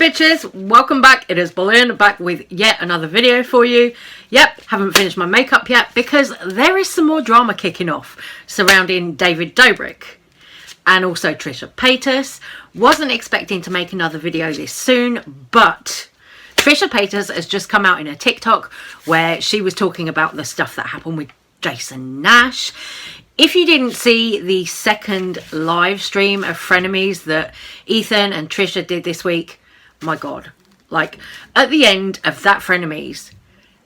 bitches, welcome back. It is Bolin back with yet another video for you. Yep, haven't finished my makeup yet because there is some more drama kicking off surrounding David Dobrik and also Trisha Paytas. Wasn't expecting to make another video this soon, but Trisha Paytas has just come out in a TikTok where she was talking about the stuff that happened with Jason Nash. If you didn't see the second live stream of Frenemies that Ethan and Trisha did this week, my God, like at the end of that Frenemies,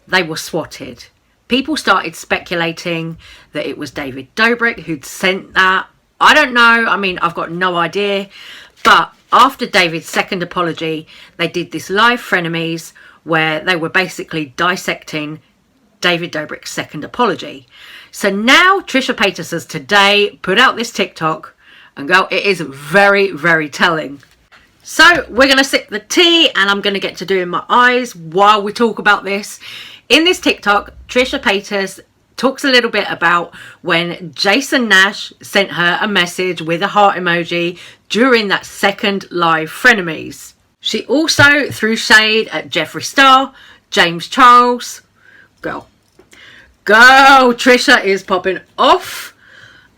they were swatted. People started speculating that it was David Dobrik who'd sent that. I don't know. I mean, I've got no idea. But after David's second apology, they did this live Frenemies where they were basically dissecting David Dobrik's second apology. So now Trisha Paytas has today put out this TikTok and go, it is very, very telling. So we're going to sip the tea and I'm going to get to doing my eyes while we talk about this. In this TikTok, Trisha Paytas talks a little bit about when Jason Nash sent her a message with a heart emoji during that second live Frenemies. She also threw shade at Jeffree Star, James Charles. Girl, Trisha is popping off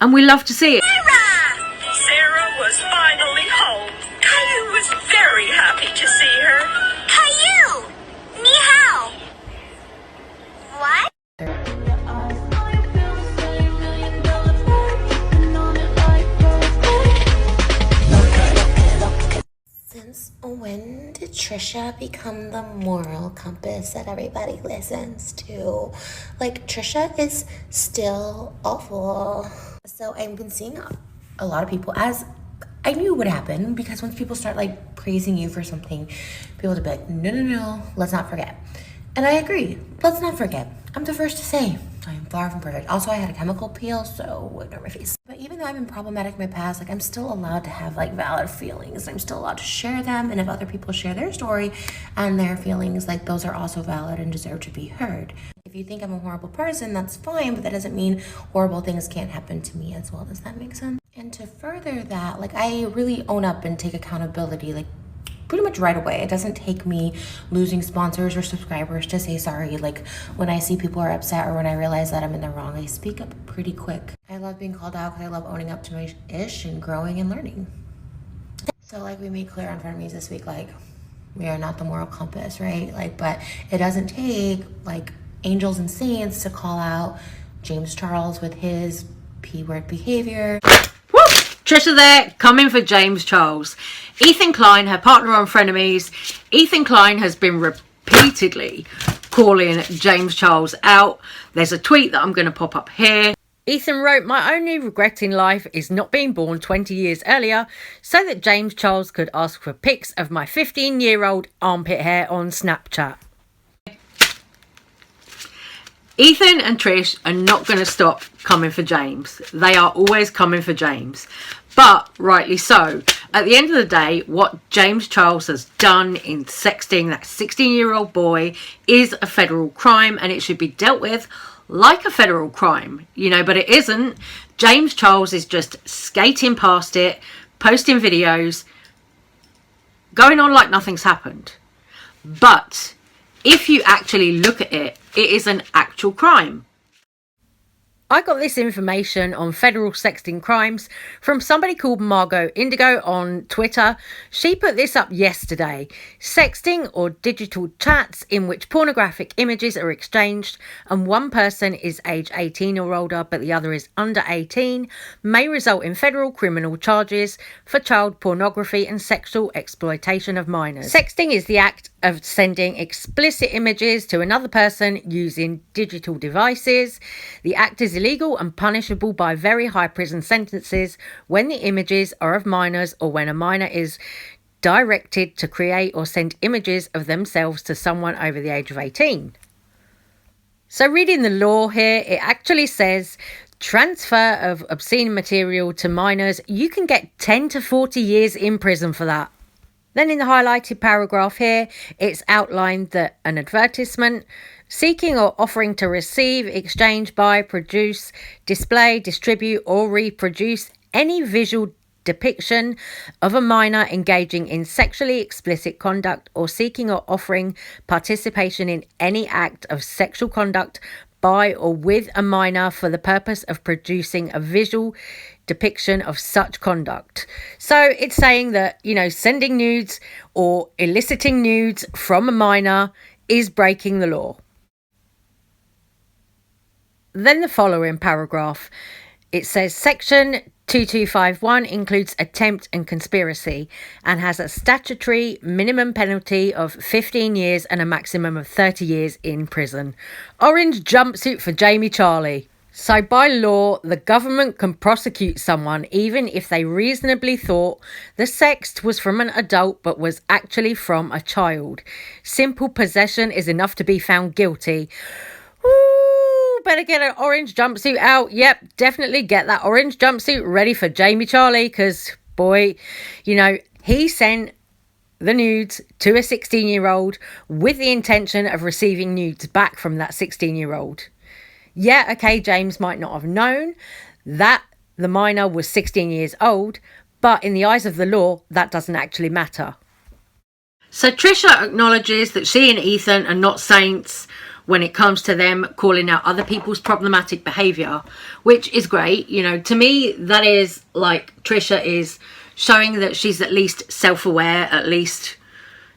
and we love to see it. Sarah was finally home. Caillou was very happy to see her. Caillou! Ni hao! What? Since when did Trisha become the moral compass that everybody listens to? Like, Trisha is still awful. So I've been seeing a lot of people, as I knew would happen, because once people start like praising you for something, people will be like, no, let's not forget. And I agree, let's not forget. I'm the first to say, I am far from perfect. Also, I had a chemical peel, so ignore my face. But even though I've been problematic in my past, like I'm still allowed to have like valid feelings. I'm still allowed to share them. And if other people share their story and their feelings, like those are also valid and deserve to be heard. If you think I'm a horrible person, that's fine, but that doesn't mean horrible things can't happen to me as well. Does that make sense? And to further that, like I really own up and take accountability, like pretty much right away. It doesn't take me losing sponsors or subscribers to say sorry. Like when I see people are upset or when I realize that I'm in the wrong, I speak up pretty quick. I love being called out because I love owning up to my ish and growing and learning. So like we made clear on Frenemies this week, like we are not the moral compass, right? Like, but it doesn't take like angels and saints to call out James Charles with his P-word behavior. Trisha there, coming for James Charles. Ethan Klein, her partner on Frenemies. Ethan Klein has been repeatedly calling James Charles out. There's a tweet that I'm going to pop up here. Ethan wrote, "My only regret in life is not being born 20 years earlier so that James Charles could ask for pics of my 15-year-old armpit hair on Snapchat." Ethan and Trish are not going to stop coming for James. They are always coming for James. But rightly so. At the end of the day, what James Charles has done in sexting that 16-year-old boy is a federal crime and it should be dealt with like a federal crime, you know, but it isn't. James Charles is just skating past it, posting videos, going on like nothing's happened. But if you actually look at it, it is an actual crime. I got this information on federal sexting crimes from somebody called Margot Indigo on Twitter. She put this up yesterday. Sexting or digital chats in which pornographic images are exchanged and one person is age 18 or older but the other is under 18 may result in federal criminal charges for child pornography and sexual exploitation of minors. Sexting is the act of sending explicit images to another person using digital devices. The act is illegal and punishable by very high prison sentences when the images are of minors or when a minor is directed to create or send images of themselves to someone over the age of 18. So reading the law here, it actually says transfer of obscene material to minors, you can get 10 to 40 years in prison for that. Then in the highlighted paragraph here, it's outlined that an advertisement seeking or offering to receive, exchange, buy, produce, display, distribute or reproduce any visual depiction of a minor engaging in sexually explicit conduct or seeking or offering participation in any act of sexual conduct by or with a minor for the purpose of producing a visual depiction of such conduct. So it's saying that, you know, sending nudes or eliciting nudes from a minor is breaking the law. Then the following paragraph, it says section 2251 includes attempt and conspiracy and has a statutory minimum penalty of 15 years and a maximum of 30 years in prison. Orange jumpsuit for Jamie Charlie. So by law, the government can prosecute someone even if they reasonably thought the sext was from an adult but was actually from a child. Simple possession is enough to be found guilty. Ooh, better get an orange jumpsuit out. Yep, definitely get that orange jumpsuit ready for Jamie Charlie, because, boy, you know, he sent the nudes to a 16-year-old with the intention of receiving nudes back from that 16-year-old. Yeah, okay, James might not have known that the minor was 16 years old, but in the eyes of the law, that doesn't actually matter. So Trisha acknowledges that she and Ethan are not saints when it comes to them calling out other people's problematic behaviour, which is great. You know, to me, that is like Trisha is showing that she's at least self-aware, at least,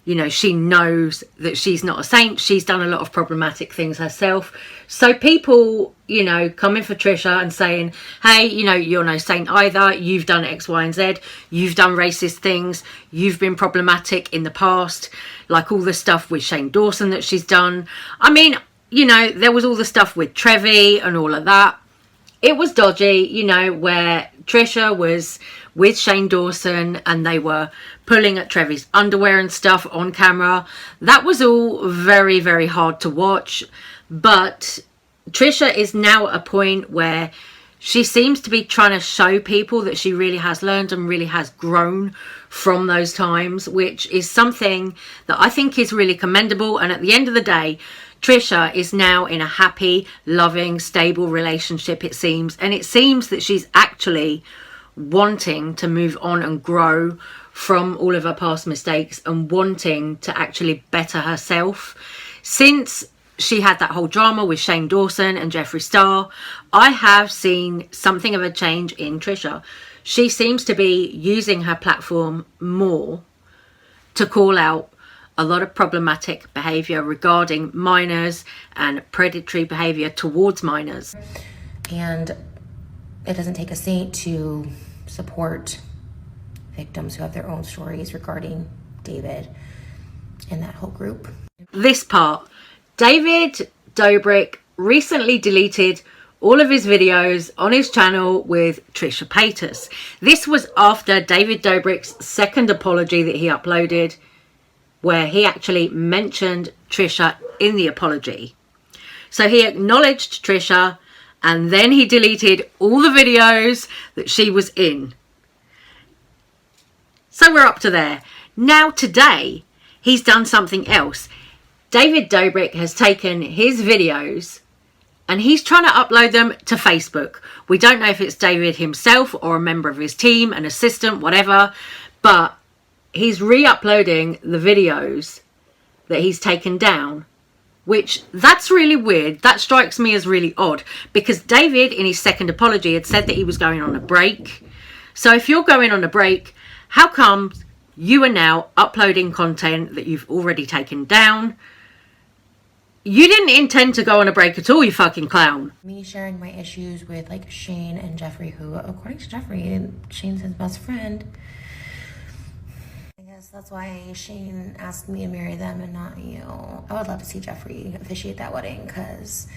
you know, she knows that she's not a saint. She's done a lot of problematic things herself. So people, you know, coming for Trisha and saying, hey, you know, you're no saint either. You've done X, Y, and Z. You've done racist things. You've been problematic in the past. Like all the stuff with Shane Dawson that she's done. I mean, you know, there was all the stuff with Trevi and all of that. It was dodgy, you know, where Trisha was with Shane Dawson and they were pulling at Trevi's underwear and stuff on camera. That was all very, very hard to watch. But Trisha is now at a point where she seems to be trying to show people that she really has learned and really has grown from those times, which is something that I think is really commendable. And at the end of the day, Trisha is now in a happy, loving, stable relationship, it seems. And it seems that she's actually wanting to move on and grow from all of her past mistakes and wanting to actually better herself. Since she had that whole drama with Shane Dawson and Jeffree Star, I have seen something of a change in Trisha. She seems to be using her platform more to call out a lot of problematic behaviour regarding minors and predatory behaviour towards minors. And it doesn't take a saint to support victims who have their own stories regarding David and that whole group. This part, David Dobrik recently deleted all of his videos on his channel with Trisha Paytas. This was after David Dobrik's second apology that he uploaded, where he actually mentioned Trisha in the apology. So he acknowledged Trisha and then he deleted all the videos that she was in. So we're up to there. Now today, he's done something else. David Dobrik has taken his videos and he's trying to upload them to Facebook. We don't know if it's David himself or a member of his team, an assistant, whatever, but he's re-uploading the videos that he's taken down, which that's really weird. That strikes me as really odd because David in his second apology had said that he was going on a break. So if you're going on a break, how come you are now uploading content that you've already taken down? You didn't intend to go on a break at all, you fucking clown. Me sharing my issues with like Shane and Jeffree, who according to Jeffree, Shane's his best friend. That's why Shane asked me to marry them and not you. I would love to see Jeffree officiate that wedding because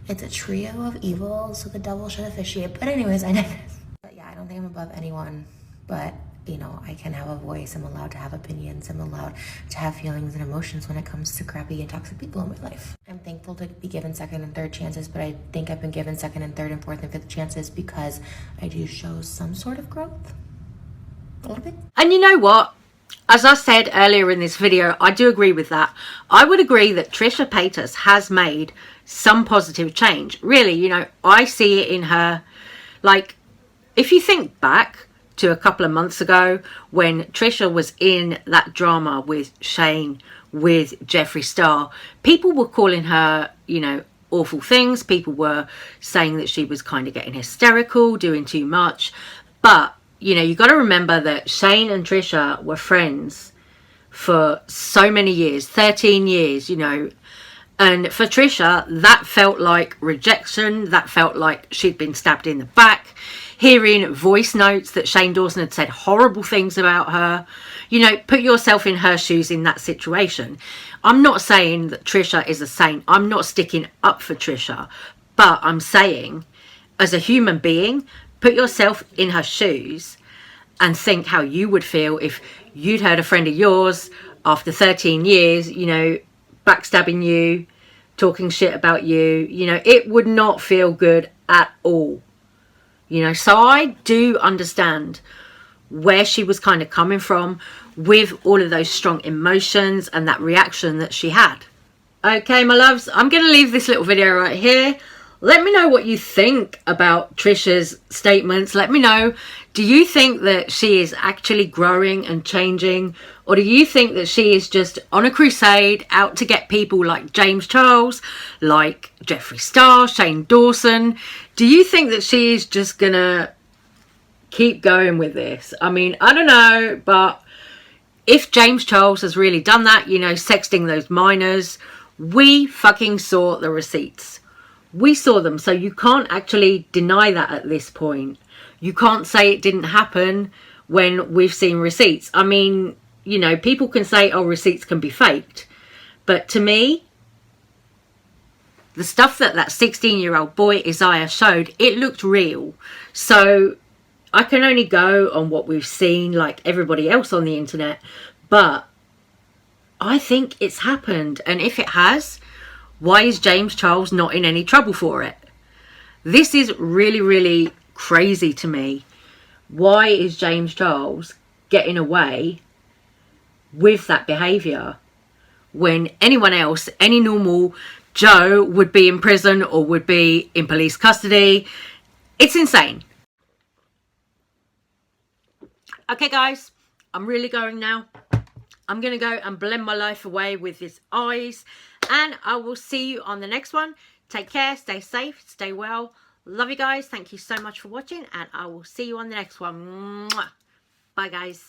it's a trio of evil, so the devil should officiate. But anyways, I digress. But yeah, I don't think I'm above anyone. But, you know, I can have a voice. I'm allowed to have opinions. I'm allowed to have feelings and emotions when it comes to crappy and toxic people in my life. I'm thankful to be given second and third chances, but I think I've been given second and third and fourth and fifth chances because I do show some sort of growth. A little bit. And you know what? As I said earlier in this video, I do agree with that. I would agree that Trisha Paytas has made some positive change. Really, you know, I see it in her. Like, if you think back to a couple of months ago when Trisha was in that drama with Shane, with Jeffree Star. People were calling her, you know, awful things. People were saying that she was kind of getting hysterical, doing too much. But, you know, you got to remember that Shane and Trisha were friends for so many years, 13 years, you know. And for Trisha, that felt like rejection. That felt like she'd been stabbed in the back. Hearing voice notes that Shane Dawson had said horrible things about her. You know, put yourself in her shoes in that situation. I'm not saying that Trisha is a saint. I'm not sticking up for Trisha. But I'm saying, as a human being, put yourself in her shoes and think how you would feel if you'd heard a friend of yours after 13 years, you know, backstabbing you, talking shit about you. You know, it would not feel good at all. You know, so I do understand where she was kind of coming from with all of those strong emotions and that reaction that she had. Okay, my loves, I'm going to leave this little video right here. Let me know what you think about Trisha's statements. Let me know, do you think that she is actually growing and changing? Or do you think that she is just on a crusade out to get people like James Charles, like Jeffree Star, Shane Dawson? Do you think that she is just going to keep going with this? I mean, I don't know, but if James Charles has really done that, you know, sexting those minors, we fucking saw the receipts. We saw them, so you can't actually deny that at this point. You can't say it didn't happen when we've seen receipts. I mean, you know, people can say, oh, receipts can be faked. But to me, the stuff that 16-year-old boy Isaiah showed, it looked real. So I can only go on what we've seen, like everybody else on the internet. But I think it's happened. And if it has, why is James Charles not in any trouble for it? This is really, really crazy to me. Why is James Charles getting away with that behaviour when anyone else, any normal Joe, would be in prison or would be in police custody? It's insane. Okay, guys, I'm really going now. I'm going to go and blend my life away with his eyes. And I will see you on the next one. Take care, stay safe, stay well. Love you guys. Thank you so much for watching. And I will see you on the next one. Mwah. Bye, guys.